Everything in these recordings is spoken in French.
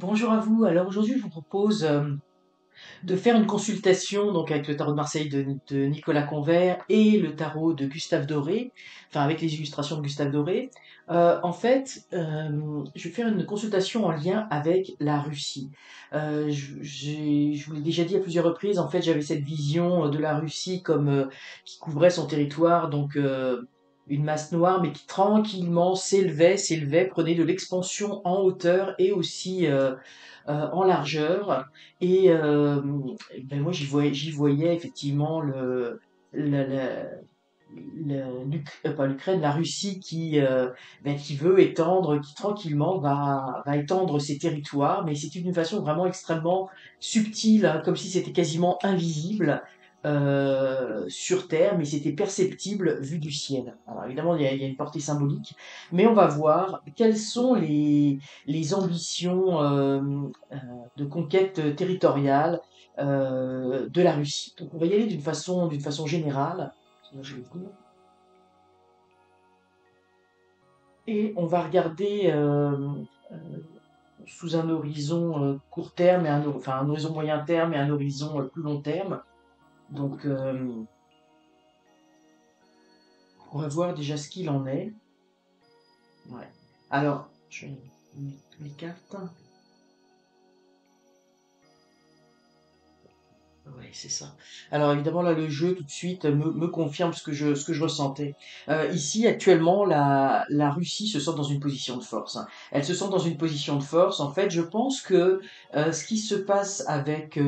Bonjour à vous. Alors aujourd'hui, je vous propose de faire une consultation donc avec le tarot de Marseille de Nicolas Convert et le tarot de Gustave Doré, enfin avec les illustrations de Gustave Doré. Je vais faire une consultation en lien avec la Russie. Je vous l'ai déjà dit à plusieurs reprises. En fait, j'avais cette vision de la Russie comme qui couvrait son territoire, donc une masse noire, mais qui tranquillement s'élevait, prenait de l'expansion en hauteur et aussi en largeur. Et ben moi, j'y voyais effectivement la, la, pas l'Ukraine, la Russie qui veut étendre, qui tranquillement va étendre ses territoires, mais c'est d'une façon vraiment extrêmement subtile, hein, comme si c'était quasiment invisible sur Terre, mais c'était perceptible vu du ciel. Alors évidemment, il y a une portée symbolique, mais on va voir quelles sont les ambitions euh, de conquête territoriale de la Russie. Donc on va y aller d'une façon générale. Là, je vais cours. Et on va regarder euh, sous un horizon court terme, enfin un horizon moyen terme et un horizon plus long terme. Donc, on va voir déjà ce qu'il en est. Ouais. Alors, je vais mettre mes cartes. Oui, c'est ça. Alors évidemment là le jeu tout de suite me confirme ce que je ressentais. Ici actuellement la Russie se sent dans une position de force, hein. Elle se sent dans une position de force. En fait, je pense que ce qui se passe avec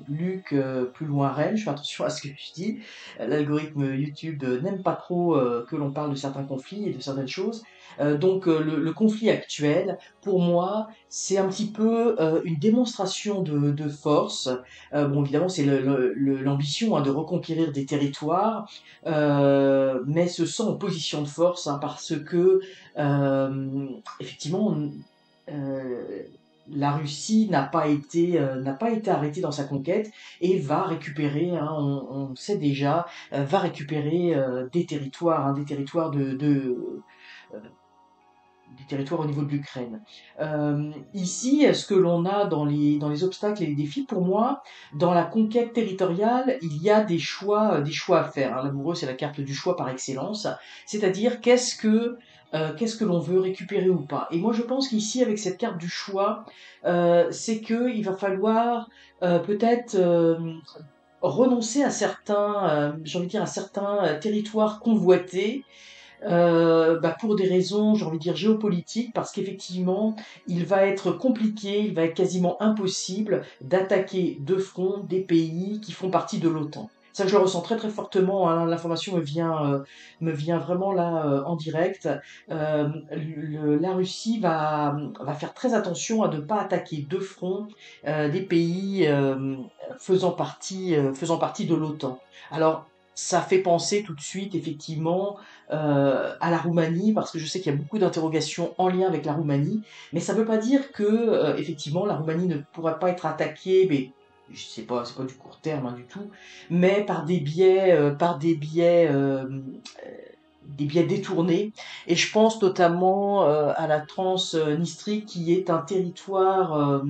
Luc plus loin Rennes, je fais attention à ce que je dis. L'algorithme YouTube n'aime pas trop que l'on parle de certains conflits et de certaines choses. Le conflit actuel, pour moi, c'est un petit peu une démonstration de force. Bon, évidemment, c'est l'ambition hein, de reconquérir des territoires, mais se sent en position de force hein, parce que, effectivement, euh, la Russie n'a pas été arrêtée dans sa conquête et va récupérer, hein, on le sait déjà, va récupérer des territoires euh, des territoires au niveau de l'Ukraine. Ici, ce que l'on a dans les obstacles et les défis, pour moi, dans la conquête territoriale, il y a des choix à faire, hein. L'amoureux, c'est la carte du choix par excellence, c'est-à-dire qu'est-ce que l'on veut récupérer ou pas. Et moi, je pense qu'ici, avec cette carte du choix, c'est que il va falloir peut-être renoncer à certains, j'ai envie de dire, à certains territoires convoités pour des raisons, j'ai envie de dire géopolitiques, parce qu'effectivement, il va être compliqué, il va être quasiment impossible d'attaquer de front des pays qui font partie de l'OTAN. Ça, je le ressens très très fortement, hein. L'information me vient vraiment là en direct. La Russie va faire très attention à ne pas attaquer de front des pays faisant partie de l'OTAN. Alors, ça fait penser tout de suite, effectivement, à la Roumanie, parce que je sais qu'il y a beaucoup d'interrogations en lien avec la Roumanie, mais ça ne veut pas dire que effectivement la Roumanie ne pourra pas être attaquée, mais je sais pas, c'est pas du court terme hein, du tout, mais des biais détournés. Et je pense notamment à la Transnistrie, qui est un territoire,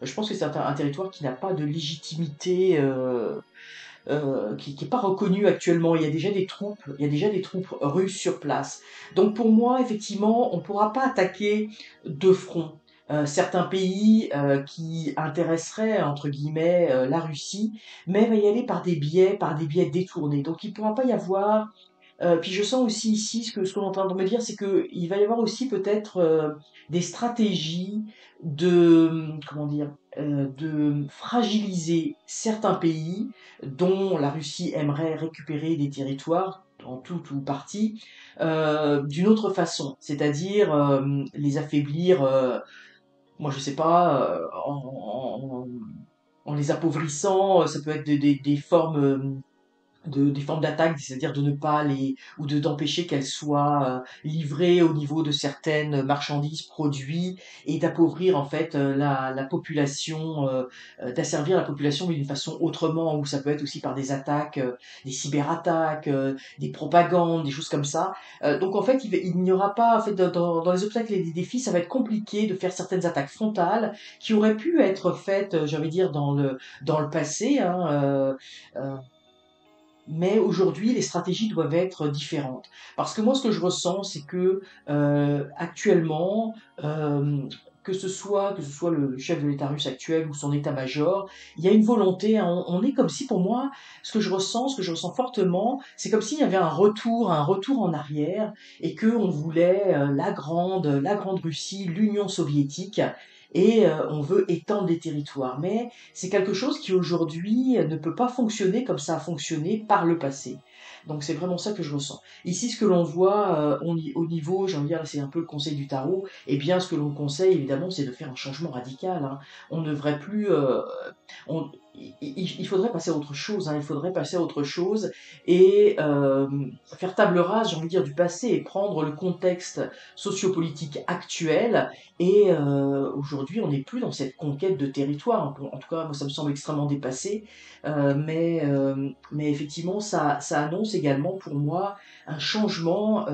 je pense que c'est un territoire qui n'a pas de légitimité. Qui est pas reconnu actuellement. Il y a déjà des troupes russes sur place. Donc pour moi, effectivement, on ne pourra pas attaquer de front. Certains pays qui intéresseraient entre guillemets la Russie, mais va y aller par des biais détournés. Donc il ne pourra pas y avoir puis je sens aussi ici ce qu'on est en train de me dire, c'est que il va y avoir aussi peut-être des stratégies comment dire, de fragiliser certains pays dont la Russie aimerait récupérer des territoires en tout ou partie d'une autre façon, c'est-à-dire les affaiblir. Moi, je sais pas, en les appauvrissant, ça peut être des formes des formes d'attaque, c'est-à-dire de ne pas les ou de d'empêcher qu'elles soient livrées au niveau de certaines marchandises, produits, et d'appauvrir en fait la population, d'asservir la population mais d'une façon autrement, où ça peut être aussi par des attaques, des cyberattaques, des propagandes, des choses comme ça. Donc en fait, il n'y aura pas en fait dans les obstacles et les défis, ça va être compliqué de faire certaines attaques frontales qui auraient pu être faites, j'ai envie de dire dans le passé, hein, mais aujourd'hui, les stratégies doivent être différentes. Parce que moi, ce que je ressens, c'est que actuellement, que ce soit le chef de l'État russe actuel ou son état-major, il y a une volonté. Hein, on est comme si, pour moi, ce que je ressens fortement, c'est comme s'il y avait un retour en arrière, et que on voulait la grande Russie, l'Union soviétique, et on veut étendre les territoires. Mais c'est quelque chose qui aujourd'hui ne peut pas fonctionner comme ça a fonctionné par le passé. Donc c'est vraiment ça que je ressens. Ici, ce que l'on voit au niveau, j'ai envie de dire, c'est un peu le conseil du tarot, et bien ce que l'on conseille évidemment, c'est de faire un changement radical. Hein. On ne devrait plus, il faudrait passer à autre chose. Hein. Il faudrait passer à autre chose et faire table rase, j'ai envie de dire, du passé, et prendre le contexte sociopolitique actuel. Et aujourd'hui, on n'est plus dans cette conquête de territoire. En tout cas, moi, ça me semble extrêmement dépassé. Mais effectivement, ça annonce également pour moi un changement.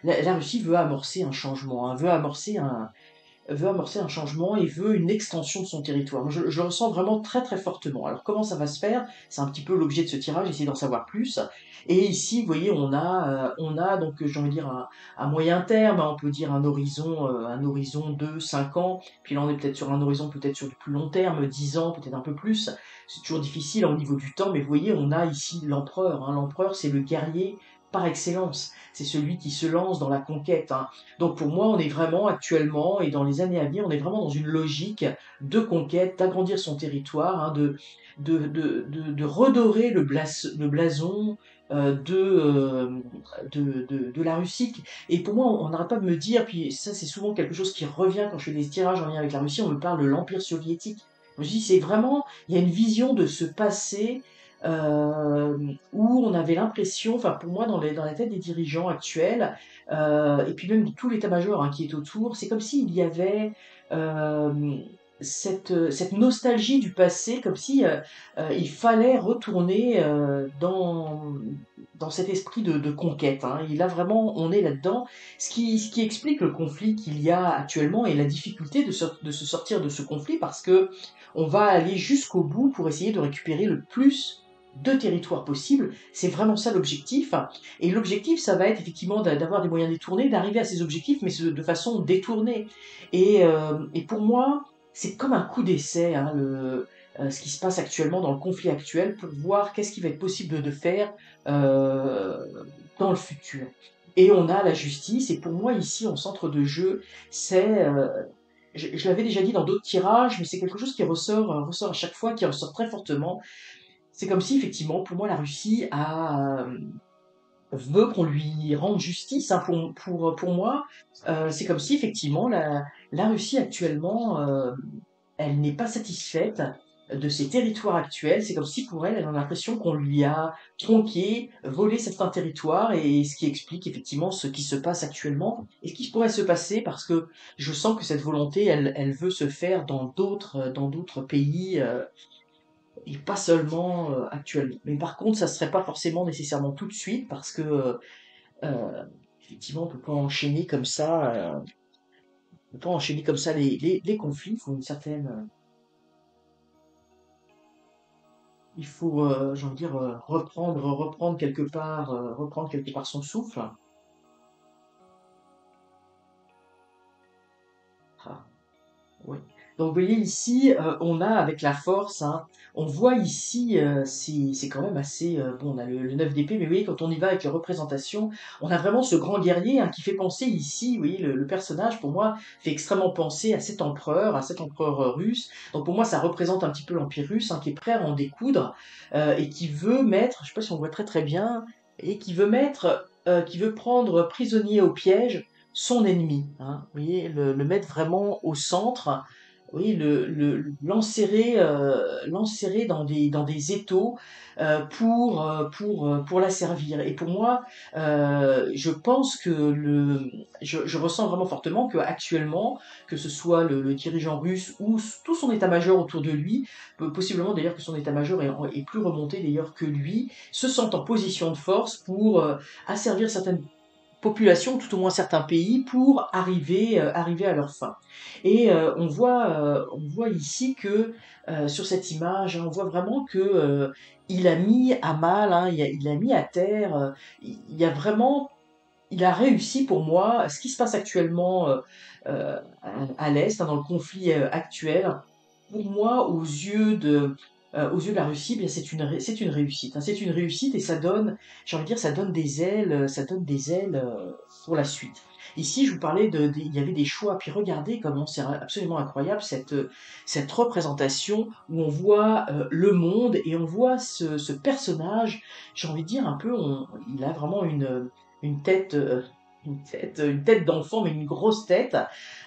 La Russie veut amorcer un changement, hein, veut amorcer un changement et veut une extension de son territoire. Moi, je le ressens vraiment très très fortement. Alors comment ça va se faire? C'est un petit peu l'objet de ce tirage, essayer d'en savoir plus. Et ici, vous voyez, on a donc, j'ai envie de dire, un moyen terme, hein, on peut dire un horizon de 5 ans, puis là on est peut-être sur un horizon peut-être sur du plus long terme, 10 ans, peut-être un peu plus. C'est toujours difficile au niveau du temps, mais vous voyez, on a ici l'empereur. Hein. L'empereur, c'est le guerrier par excellence. C'est celui qui se lance dans la conquête. Hein. Donc pour moi, on est vraiment actuellement, et dans les années à venir, on est vraiment dans une logique de conquête, d'agrandir son territoire, hein, de redorer le blason de la Russie. Et pour moi, on n'arrête pas de me dire, puis ça c'est souvent quelque chose qui revient quand je fais des tirages en lien avec la Russie, on me parle de l'Empire soviétique. Je me dis, c'est vraiment, il y a une vision de ce passé euh, où on avait l'impression, enfin pour moi dans la tête des dirigeants actuels, et puis même de tout l'état-major hein, qui est autour, c'est comme s'il y avait euh, cette nostalgie du passé, comme si il fallait retourner dans cet esprit de conquête. Hein. Il a vraiment, on est là-dedans, ce qui explique le conflit qu'il y a actuellement et la difficulté de se sortir de ce conflit, parce que on va aller jusqu'au bout pour essayer de récupérer le plus de territoire possible. C'est vraiment ça l'objectif. Et l'objectif, ça va être effectivement d'avoir des moyens détournés, d'arriver à ces objectifs, mais de façon détournée. Et pour moi, c'est comme un coup d'essai, hein, ce qui se passe actuellement dans le conflit actuel, pour voir qu'est-ce qui va être possible de faire euh, dans le futur. Et on a la justice, et pour moi ici, en centre de jeu, c'est, je l'avais déjà dit dans d'autres tirages, mais c'est quelque chose qui ressort à chaque fois, qui ressort très fortement. C'est comme si effectivement, pour moi, la Russie veut qu'on lui rende justice. Hein, pour moi, c'est comme si effectivement la Russie actuellement, elle n'est pas satisfaite de ses territoires actuels. C'est comme si pour elle, elle a l'impression qu'on lui a tronqué, volé certains territoires, et ce qui explique effectivement ce qui se passe actuellement et ce qui pourrait se passer, parce que je sens que cette volonté, elle veut se faire dans d'autres pays. Et pas seulement actuellement. Mais par contre, ça serait pas forcément nécessairement tout de suite, parce que euh, effectivement, on peut pas enchaîner comme ça, on peut pas enchaîner comme ça les conflits. Il faut une certaine, il faut, j'ai envie de dire, reprendre quelque part son souffle. Ah. Oui. Donc, vous voyez ici, on a avec la force, hein, on voit ici, c'est quand même assez, bon, on a le 9 d'épée, mais vous voyez, quand on y va avec les représentations, on a vraiment ce grand guerrier hein, qui fait penser ici, vous voyez, le personnage, pour moi, fait extrêmement penser à cet empereur russe. Donc, pour moi, ça représente un petit peu l'Empire russe, hein, qui est prêt à en découdre, et qui veut mettre, je sais pas si on voit très très bien, et qui veut prendre prisonnier au piège son ennemi. Hein, vous voyez, le mettre vraiment au centre oui, l'enserrer dans des étaux pour la servir. Et pour moi, je pense que je ressens vraiment fortement que actuellement, que ce soit le dirigeant russe ou tout son état-major autour de lui, possiblement d'ailleurs que son état-major est plus remonté d'ailleurs que lui, se sentent en position de force pour asservir certaines populations, tout au moins certains pays, pour arriver à leur fin. Et on voit ici que sur cette image, hein, on voit vraiment que il a mis à mal, hein, il a mis à terre, il y a vraiment, il a réussi pour moi. Ce qui se passe actuellement à l'Est, hein, dans le conflit actuel, pour moi, aux yeux de la Russie, eh bien c'est une réussite, hein. C'est une réussite et ça donne, j'ai envie de dire, ça donne des ailes pour la suite. Ici, je vous parlais il y avait des choix, puis regardez comment c'est absolument incroyable cette représentation où on voit le monde et on voit ce personnage, j'ai envie de dire un peu, il a vraiment une tête, une tête d'enfant, mais une grosse tête.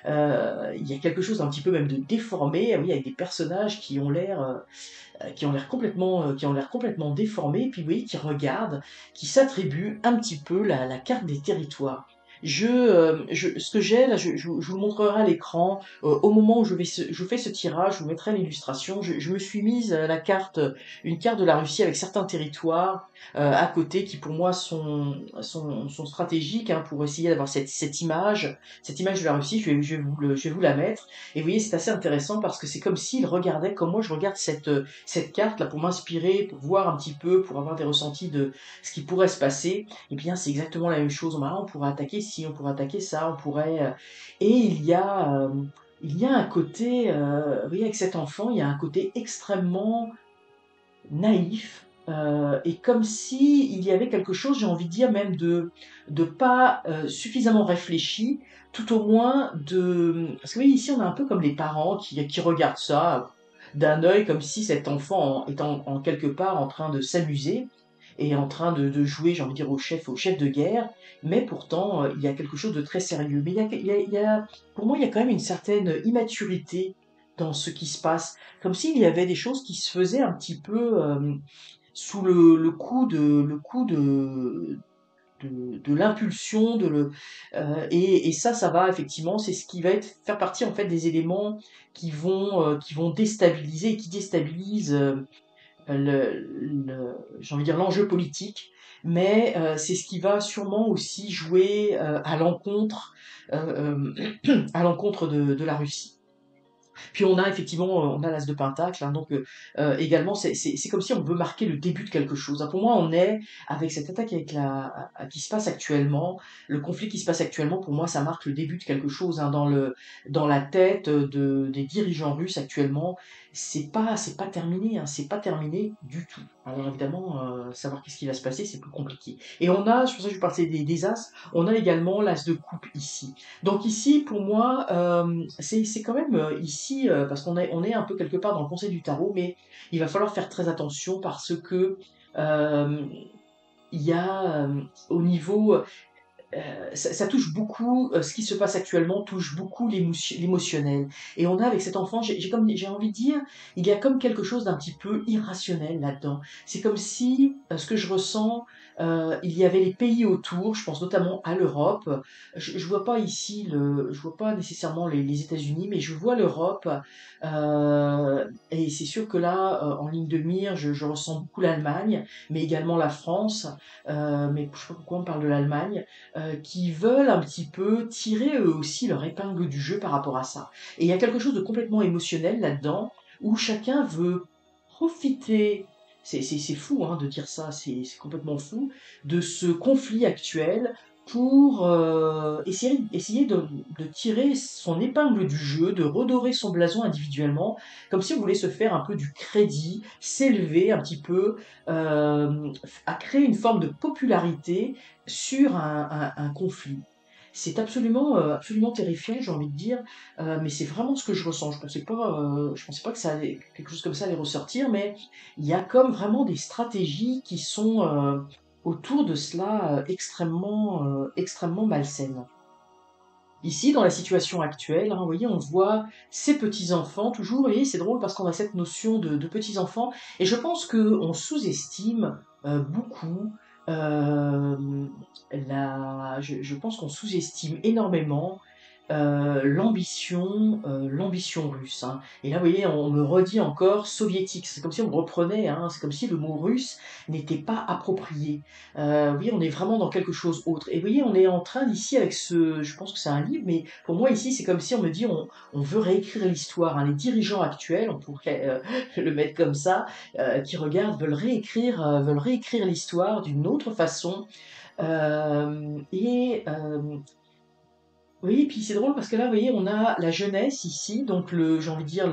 Il y a quelque chose d'un petit peu même de déformé, oui, avec des personnages qui ont l'air complètement déformés, et puis oui, qui regardent, qui s'attribuent un petit peu la carte des territoires. Ce que j'ai là, je vous le montrerai à l'écran. Au moment où je fais ce tirage, je vous mettrai l'illustration. Je me suis mise une carte de la Russie avec certains territoires à côté qui pour moi sont stratégiques, hein, pour essayer d'avoir cette image de la Russie. Je vais vous la mettre. Et vous voyez, c'est assez intéressant parce que c'est comme s'il regardait comme moi je regarde cette carte là pour m'inspirer, pour voir un petit peu, pour avoir des ressentis de ce qui pourrait se passer. Eh bien, c'est exactement la même chose. Bah, on pourrait attaquer ci, on pourrait attaquer ça, on pourrait. Et il y a un côté, vous voyez, avec cet enfant, il y a un côté extrêmement naïf. Et comme si il y avait quelque chose, j'ai envie de dire même de pas suffisamment réfléchi, tout au moins parce que oui, ici on a un peu comme les parents qui regardent ça d'un œil comme si cet enfant est en quelque part en train de s'amuser et en train de jouer, j'ai envie de dire, au chef de guerre, mais pourtant il y a quelque chose de très sérieux. Mais pour moi, il y a quand même une certaine immaturité dans ce qui se passe, comme s'il y avait des choses qui se faisaient un petit peu sous le coup de l'impulsion, et ça va effectivement, c'est ce qui va faire partie en fait des éléments qui vont déstabiliser et qui déstabilisent j'ai envie de dire l'enjeu politique, mais c'est ce qui va sûrement aussi jouer à l'encontre de la Russie. Puis on a effectivement, on a l'as de pentacle, hein, donc également c'est comme si on veut marquer le début de quelque chose, hein. Pour moi, on est avec cette attaque qui se passe actuellement, le conflit qui se passe actuellement, pour moi, ça marque le début de quelque chose, hein, dans la tête des dirigeants russes actuellement. C'est pas terminé, hein, c'est pas terminé du tout. Alors évidemment, savoir qu'est-ce qui va se passer, c'est plus compliqué. Et on a, c'est pour ça que je parlais des as, on a également l'as de coupe ici. Donc ici, pour moi, c'est quand même ici, parce on est un peu quelque part dans le conseil du tarot, mais il va falloir faire très attention parce que euh, il y a au niveau ça touche beaucoup, ce qui se passe actuellement touche beaucoup l'émotionnel. Et on a avec cet enfant, j'ai envie de dire, il y a comme quelque chose d'un petit peu irrationnel là-dedans. C'est comme si, ce que je ressens, il y avait les pays autour, je pense notamment à l'Europe. Je vois pas ici je vois pas nécessairement les États-Unis, mais je vois l'Europe. Et c'est sûr que là, en ligne de mire, je ressens beaucoup l'Allemagne, mais également la France. Mais je sais pas pourquoi on parle de l'Allemagne, qui veulent un petit peu tirer eux aussi leur épingle du jeu par rapport à ça. Et il y a quelque chose de complètement émotionnel là-dedans, où chacun veut profiter, c'est fou hein, de dire ça, c'est complètement fou, de ce conflit actuel pour essayer de tirer son épingle du jeu, de redorer son blason individuellement, comme si on voulait se faire un peu du crédit, s'élever un petit peu, à créer une forme de popularité sur un conflit. C'est absolument terrifiant, j'ai envie de dire, mais c'est vraiment ce que je ressens. Je pensais pas que quelque chose comme ça allait ressortir, mais il y a comme vraiment des stratégies qui sont autour de cela extrêmement malsaines. Ici, dans la situation actuelle, hein, vous voyez, on voit ces petits-enfants toujours, vous voyez, c'est drôle parce qu'on a cette notion de petits-enfants, et je pense qu'on sous-estime beaucoup je pense qu'on sous-estime énormément l'ambition russe, hein. Et là, vous voyez, on me redit encore soviétique. C'est comme si on me reprenait, hein. C'est comme si le mot russe n'était pas approprié. Oui, on est vraiment dans quelque chose autre. Et vous voyez, on est en train d'ici avec je pense que c'est un livre, mais pour moi ici, c'est comme si on me dit, on veut réécrire l'histoire, hein. Les dirigeants actuels, on pourrait le mettre comme ça, qui regardent, veulent réécrire l'histoire d'une autre façon. Oui, et puis c'est drôle parce que là, vous voyez, on a la jeunesse ici, donc j'ai envie de dire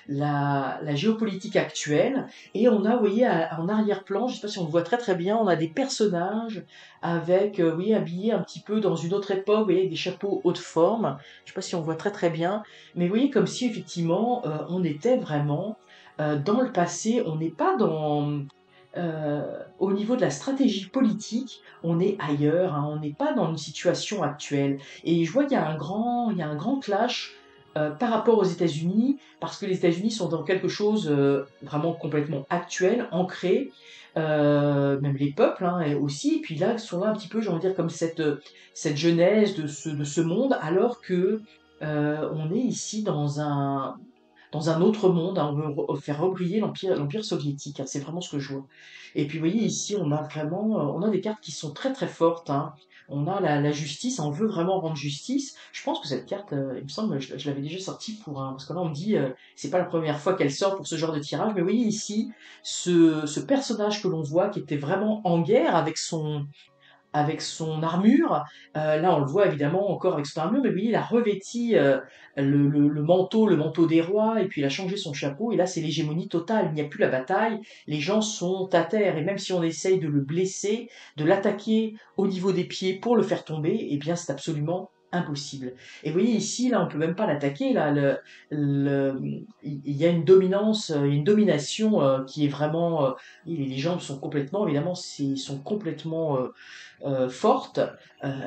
la géopolitique actuelle, et on a, vous voyez, en arrière-plan, je sais pas si on le voit très très bien, on a des personnages avec, vous voyez, habillés un petit peu dans une autre époque, vous voyez, avec des chapeaux haute forme, je sais pas si on voit très très bien, mais vous voyez, comme si effectivement, on était vraiment dans le passé, on n'est pas au niveau de la stratégie politique, on est ailleurs, hein, on n'est pas dans une situation actuelle. Et je vois qu'il y a un grand clash par rapport aux États-Unis, parce que les États-Unis sont dans quelque chose vraiment complètement actuel, ancré, même les peuples hein, et aussi, et puis là, ils sont là un petit peu, j'ai envie de dire, comme cette genèse de ce monde, alors que on est ici dans un autre monde, hein, on veut faire rebriller l'Empire soviétique, hein, c'est vraiment ce que je vois. Et puis vous voyez ici, on a vraiment, on a des cartes qui sont très très fortes, hein. On a la justice, on veut vraiment rendre justice. Je pense que cette carte, il me semble, je l'avais déjà sortie pour un, parce que là on me dit, c'est pas la première fois qu'elle sort pour ce genre de tirage, mais vous voyez ici, ce personnage que l'on voit, qui était vraiment en guerre avec son armure. Là, on le voit évidemment encore avec son armure, mais vous voyez, il a revêti le manteau des rois, et puis il a changé son chapeau, et là, c'est l'hégémonie totale. Il n'y a plus la bataille, les gens sont à terre, et même si on essaye de le blesser, de l'attaquer au niveau des pieds pour le faire tomber, eh bien, c'est absolument impossible. Et vous voyez ici, là, on peut même pas l'attaquer, là, il y a une dominance, il y a une domination qui est vraiment, les gens sont complètement, évidemment, sont complètement forte.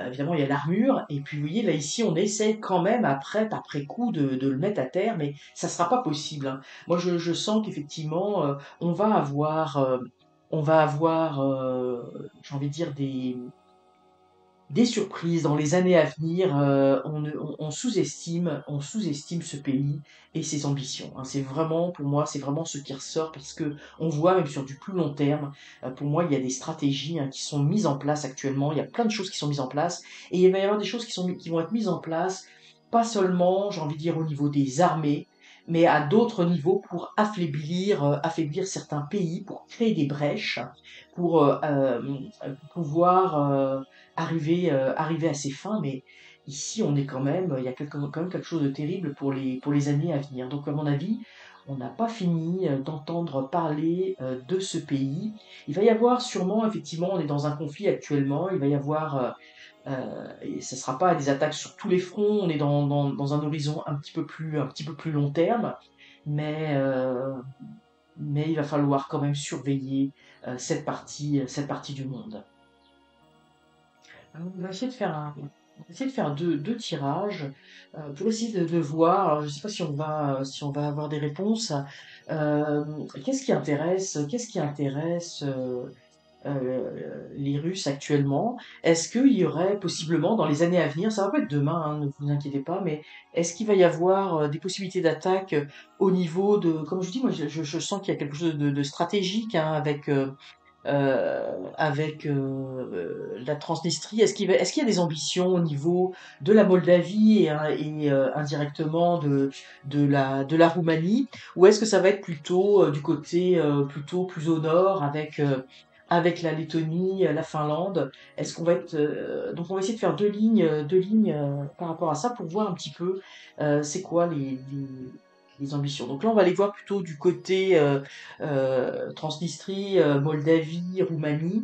Évidemment, il y a l'armure. Et puis, vous voyez, là, ici, on essaie quand même, après coup, de le mettre à terre, mais ça sera pas possible, hein. Moi, je sens qu'effectivement, on va avoir, j'ai envie de dire, des surprises dans les années à venir. On sous-estime ce pays et ses ambitions, hein. C'est vraiment, pour moi, c'est vraiment ce qui ressort parce que on voit même sur du plus long terme. Pour moi, il y a des stratégies hein, qui sont mises en place actuellement. Il y a plein de choses qui sont mises en place et il va y avoir des choses qui vont être mises en place, pas seulement, j'ai envie de dire, au niveau des armées, mais à d'autres niveaux pour affaiblir certains pays, pour créer des brèches, pour pouvoir arriver à ses fins, mais ici on est quand même, il y a quand même quelque chose de terrible pour les années à venir. Donc à mon avis, on n'a pas fini d'entendre parler de ce pays. Il va y avoir sûrement, effectivement, on est dans un conflit actuellement, il va y avoir, et ce ne sera pas des attaques sur tous les fronts, on est dans un horizon un petit peu plus long terme, mais, euh, mais il va falloir quand même surveiller cette partie du monde. On va essayer de faire on va essayer de faire deux tirages pour essayer de voir. Alors, je ne sais pas si on va avoir des réponses. Qu'est-ce qui intéresse les Russes actuellement? Est-ce qu'il y aurait possiblement dans les années à venir, ça va pas être demain, hein, ne vous inquiétez pas, mais est-ce qu'il va y avoir des possibilités d'attaque au niveau de, comme je dis, moi je sens qu'il y a quelque chose de stratégique hein, avec la Transnistrie. Est-ce qu'il y a des ambitions au niveau de la Moldavie indirectement de la Roumanie, ou est-ce que ça va être plutôt du côté plutôt plus au nord avec la Lettonie, la Finlande? Est-ce qu'on va être donc on va essayer de faire deux lignes par rapport à ça pour voir un petit peu c'est quoi les ambitions. Donc là, on va aller voir plutôt du côté Transnistrie, Moldavie, Roumanie.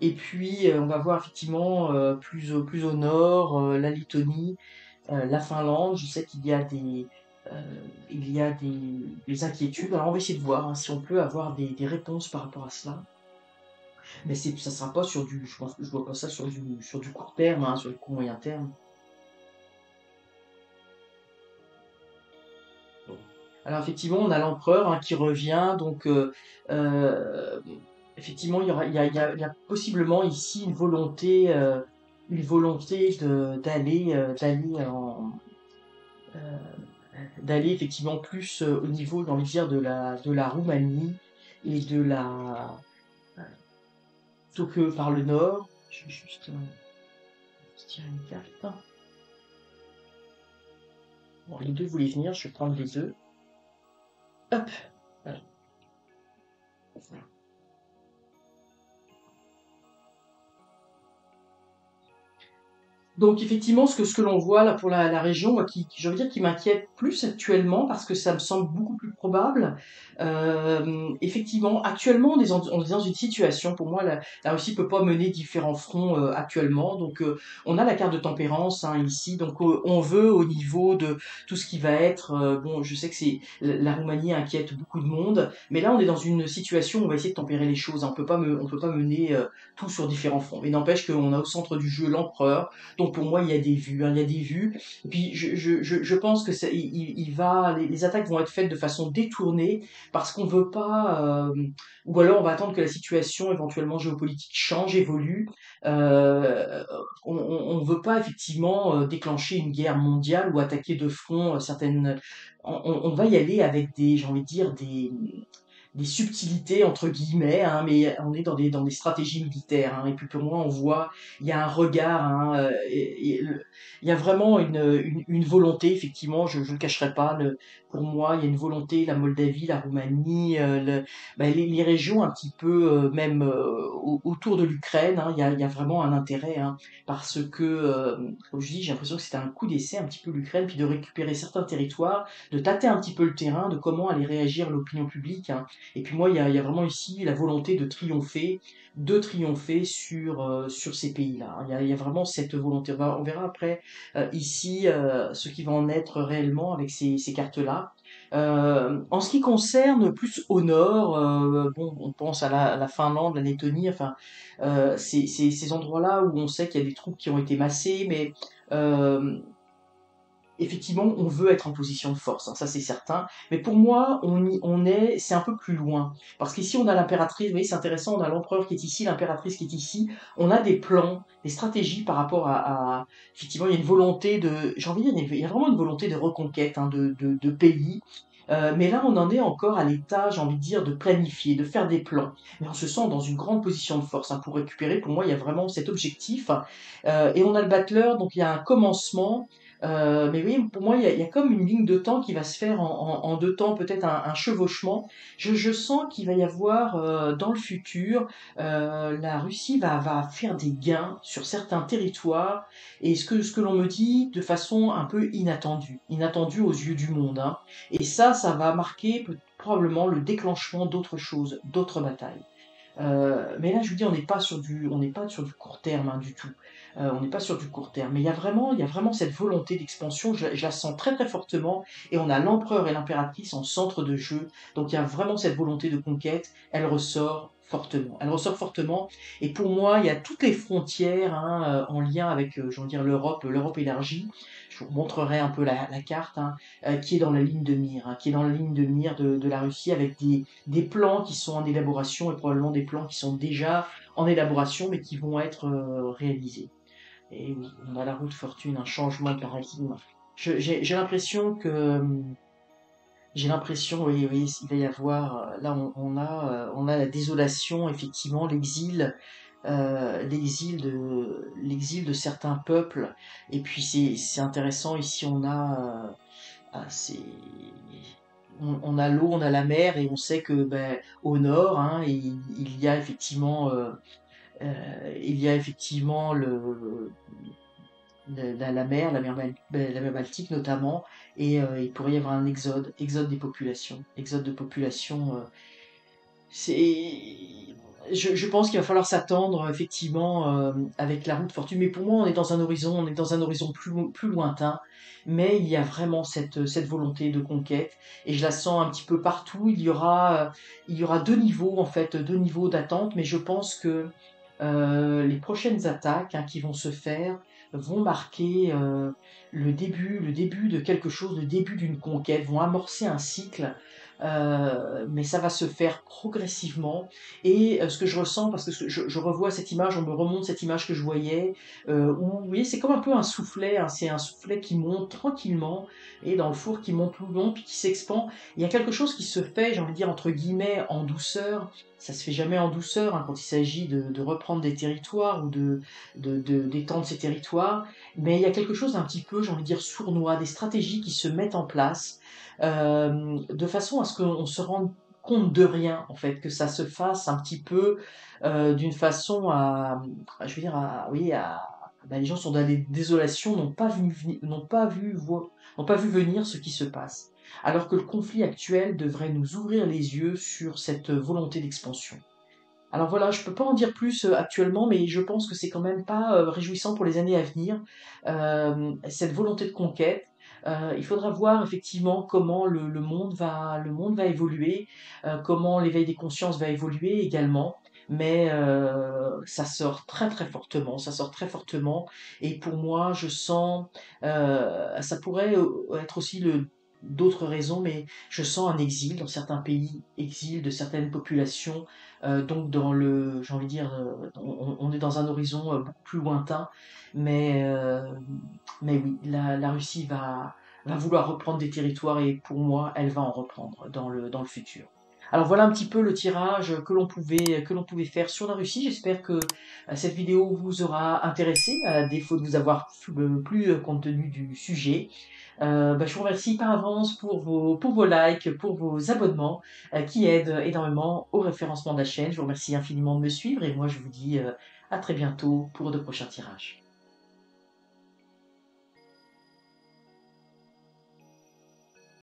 Et puis, on va voir effectivement plus au nord, la Lettonie, la Finlande. Je sais qu'il y a il y a des inquiétudes. Alors, on va essayer de voir hein, si on peut avoir des réponses par rapport à cela. Mais ça sera pas sur je vois pas ça sur du court terme, hein, sur le court moyen terme. Alors effectivement, on a l'empereur hein, qui revient, donc euh, effectivement, il y a possiblement ici une volonté d'aller euh, d'aller effectivement plus au niveau, j'ai envie de dire, de la Roumanie et de la plutôt que par le nord. Je vais juste tirer une carte. Bon, les deux voulaient venir, je vais prendre les deux. Hop. Voilà. Donc effectivement, ce que l'on voit là pour la région, moi, qui, j'ai envie de dire, qui m'inquiète plus actuellement parce que ça me semble beaucoup plus probable. Effectivement, actuellement, on est dans une situation, pour moi, la Russie peut pas mener différents fronts actuellement. Donc on a la carte de tempérance hein, ici, donc on veut au niveau de tout ce qui va être, bon, je sais que c'est la Roumanie inquiète beaucoup de monde, mais là on est dans une situation où on va essayer de tempérer les choses. Hein. On peut pas mener tout sur différents fronts. Mais n'empêche qu'on a au centre du jeu l'empereur donc pour moi, il y a des vues, hein, il y a des vues. Et puis je pense que il va, les attaques vont être faites de façon détournée parce qu'on veut pas, ou alors on va attendre que la situation éventuellement géopolitique change, évolue. On veut pas effectivement déclencher une guerre mondiale ou attaquer de front certaines. On va y aller avec des, j'ai envie de dire des subtilités entre guillemets, hein, mais on est dans des stratégies militaires. Hein, et puis pour moi, on voit, il y a un regard, hein, il y a vraiment une volonté, effectivement, je ne le cacherai pas. Pour moi, il y a une volonté, la Moldavie, la Roumanie, les régions un petit peu même autour de l'Ukraine, hein, il y a vraiment un intérêt, hein, parce que, comme je dis, j'ai l'impression que c'était un coup d'essai un petit peu l'Ukraine, puis de récupérer certains territoires, de tâter un petit peu le terrain, de comment allait réagir l'opinion publique. Hein, et puis moi, il y a vraiment ici la volonté de triompher sur ces pays-là. Il y a vraiment cette volonté. On verra après ici ce qui va en être réellement avec ces cartes-là. En ce qui concerne plus au nord, bon, on pense à la Finlande, la Lettonie, enfin, ces endroits-là où on sait qu'il y a des troupes qui ont été massées, mais euh, effectivement, on veut être en position de force, hein, ça c'est certain. Mais pour moi, c'est un peu plus loin. Parce qu'ici, on a l'impératrice, vous voyez, c'est intéressant, on a l'empereur qui est ici, l'impératrice qui est ici. On a des plans, des stratégies par rapport effectivement, il y a une volonté j'ai envie de dire, il y a vraiment une volonté de reconquête, hein, de pays. Mais là, on en est encore à l'état, j'ai envie de dire, de planifier, de faire des plans. Mais on se sent dans une grande position de force hein, pour récupérer. Pour moi, il y a vraiment cet objectif. Et on a le battleur, donc il y a un commencement. Mais oui, pour moi, il y a comme une ligne de temps qui va se faire en deux temps, peut-être un chevauchement. Je sens qu'il va y avoir dans le futur, la Russie va faire des gains sur certains territoires, et ce que l'on me dit de façon un peu inattendue aux yeux du monde. Hein. Et ça va marquer probablement le déclenchement d'autres choses, d'autres batailles. Mais là, je vous dis, on n'est pas sur du court terme hein, du tout. On n'est pas sur du court terme. Mais il y a vraiment cette volonté d'expansion. Je la sens très très fortement. Et on a l'empereur et l'impératrice en centre de jeu. Donc il y a vraiment cette volonté de conquête. Elle ressort fortement. Elle ressort fortement. Et pour moi, il y a toutes les frontières hein, en lien avec, j'ai envie de dire, l'Europe élargie. Je vous montrerai un peu la carte hein, qui est dans la ligne de mire, hein, qui est dans la ligne de mire de la Russie avec des plans qui sont en élaboration et probablement des plans qui sont déjà en élaboration mais qui vont être réalisés. Et oui, on a la roue de fortune, un changement de paradigme. J'ai l'impression que j'ai l'impression, oui, oui, il va y avoir, là on a la désolation, effectivement, l'exil de certains peuples. Et puis c'est intéressant, ici on a, ah, on a l'eau, on a la mer, et on sait que ben, au nord, hein, il y a effectivement, il y a effectivement la mer Baltique notamment, et il pourrait y avoir un exode de population. C'est, je pense qu'il va falloir s'attendre effectivement avec la route de fortune. Mais pour moi, on est dans un horizon plus lointain. Mais il y a vraiment cette volonté de conquête et je la sens un petit peu partout. Il y aura deux niveaux en fait, deux niveaux d'attente. Mais je pense que les prochaines attaques hein, qui vont se faire vont marquer le début de quelque chose, le début d'une conquête, vont amorcer un cycle, mais ça va se faire progressivement. Et ce que je ressens, parce que je revois cette image, on me remonte cette image que je voyais, où, vous voyez, c'est comme un peu un soufflet, hein, c'est un soufflet qui monte tranquillement, et dans le four qui monte tout le long, puis qui s'expand. Il y a quelque chose qui se fait, j'ai envie de dire, entre guillemets, en douceur. Ça se fait jamais en douceur, hein, quand il s'agit de reprendre des territoires ou d'étendre ces territoires, mais il y a quelque chose d'un petit peu, j'ai envie de dire, sournois, des stratégies qui se mettent en place, de façon à ce qu'on se rende compte de rien, en fait, que ça se fasse un petit peu d'une façon je veux dire, oui, ben, les gens sont dans des désolations, n'ont pas vu venir ce qui se passe. Alors que le conflit actuel devrait nous ouvrir les yeux sur cette volonté d'expansion. Alors voilà, je peux pas en dire plus actuellement, mais je pense que c'est quand même pas réjouissant pour les années à venir, cette volonté de conquête. Il faudra voir effectivement comment le monde va évoluer, comment l'éveil des consciences va évoluer également, mais ça sort très très fortement, ça sort très fortement, et pour moi, je sens, ça pourrait être aussi d'autres raisons, mais je sens un exil dans certains pays, exil de certaines populations, donc j'ai envie de dire, on est dans un horizon beaucoup plus lointain, mais, euh, mais oui, la Russie va vouloir reprendre des territoires et pour moi, elle va en reprendre dans le futur. Alors voilà un petit peu le tirage que l'on pouvait faire sur la Russie. J'espère que cette vidéo vous aura intéressé, à défaut de vous avoir plus compte tenu du sujet. Je vous remercie par avance pour vos likes, pour vos abonnements, qui aident énormément au référencement de la chaîne. Je vous remercie infiniment de me suivre et moi je vous dis à très bientôt pour de prochains tirages.